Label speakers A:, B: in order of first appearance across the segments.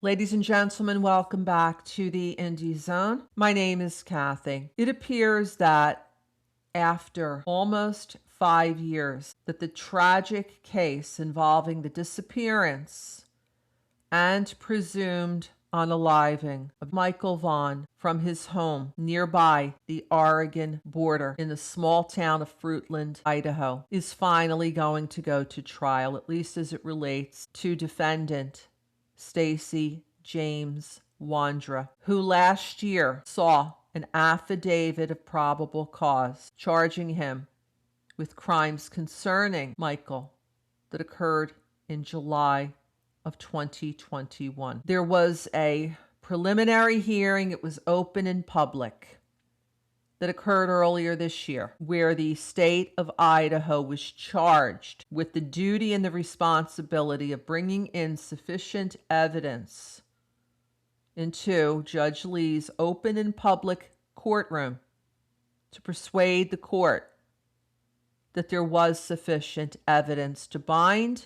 A: Ladies and gentlemen, welcome back to the Indie Zone. My name is Kathy. It appears that after almost 5 years, that the tragic case involving the disappearance and presumed unaliving of Michael Vaughn from his home nearby the Oregon border in the small town of Fruitland, Idaho, is finally going to go to trial, at least as it relates to defendant Stacy James Wandra, who last year saw an affidavit of probable cause charging him with crimes concerning Michael that occurred in July of 2021. There was a preliminary hearing. It was open in public that occurred earlier this year, where the state of Idaho was charged with the duty and the responsibility of bringing in sufficient evidence into Judge Lee's open and public courtroom to persuade the court that there was sufficient evidence to bind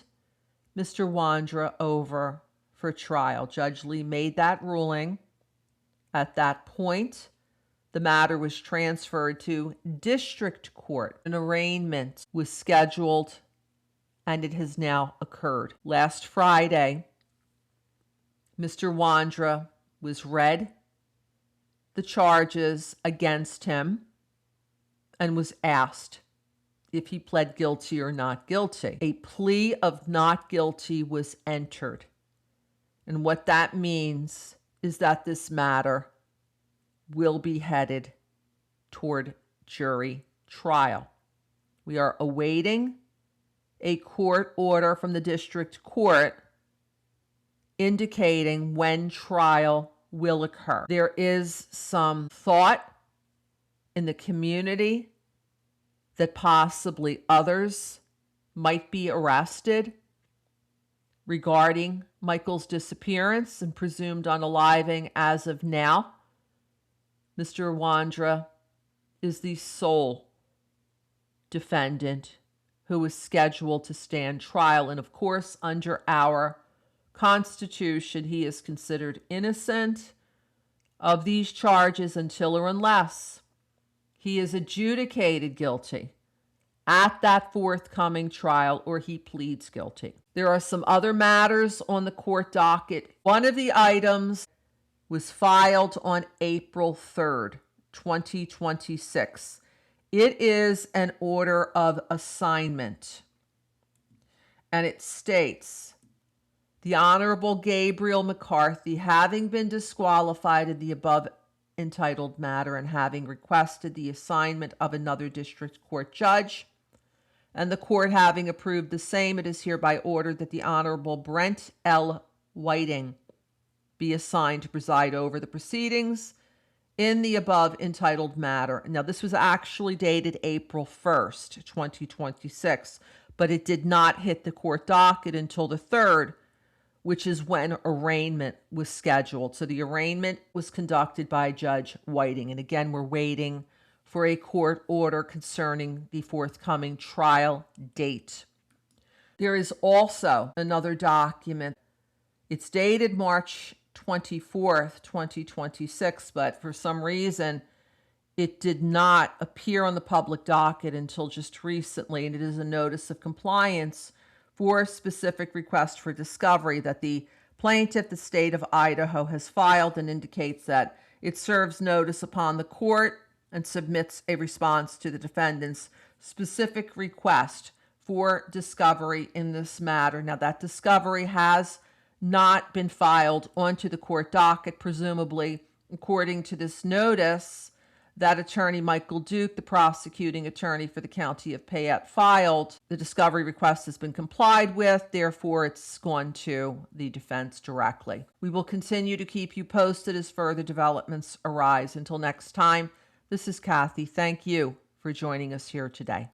A: Mr. Wandra over for trial. Judge Lee made that ruling. At that point, the matter was transferred to district court. An arraignment was scheduled, and it has now occurred. Last Friday, Mr. Wandra was read the charges against him and was asked if he pled guilty or not guilty. A plea of not guilty was entered. And what that means is that this matter will be headed toward jury trial. We are awaiting a court order from the district court indicating when trial will occur. There is some thought in the community that possibly others might be arrested regarding Michael's disappearance and presumed unaliving. As of now, Mr. Wandra is the sole defendant who is scheduled to stand trial. And of course, under our Constitution, he is considered innocent of these charges until or unless he is adjudicated guilty at that forthcoming trial or he pleads guilty. There are some other matters on the court docket. One of the items was filed on April 3rd, 2026. It is an order of assignment, and it states, the Honorable Gabriel McCarthy, having been disqualified in the above entitled matter and having requested the assignment of another district court judge, and the court having approved the same, it is hereby ordered that the Honorable Brent L. Whiting be assigned to preside over the proceedings in the above entitled matter. Now, this was actually dated April 1st, 2026, but it did not hit the court docket until the 3rd, which is when arraignment was scheduled. So the arraignment was conducted by Judge Whiting. And again, we're waiting for a court order concerning the forthcoming trial date. There is also another document. It's dated March 24th, 2026, but for some reason, it did not appear on the public docket until just recently, and it is a notice of compliance for a specific request for discovery that the plaintiff, the state of Idaho, has filed, and indicates that it serves notice upon the court and submits a response to the defendant's specific request for discovery in this matter. Now, that discovery has not been filed onto the court docket, presumably, according to this notice that attorney Michael Duke, the prosecuting attorney for the county of Payette, filed. The discovery request has been complied with, therefore it's gone to the defense directly. We will continue to keep you posted as further developments arise. Until next time, this is Kathy. Thank you for joining us here today.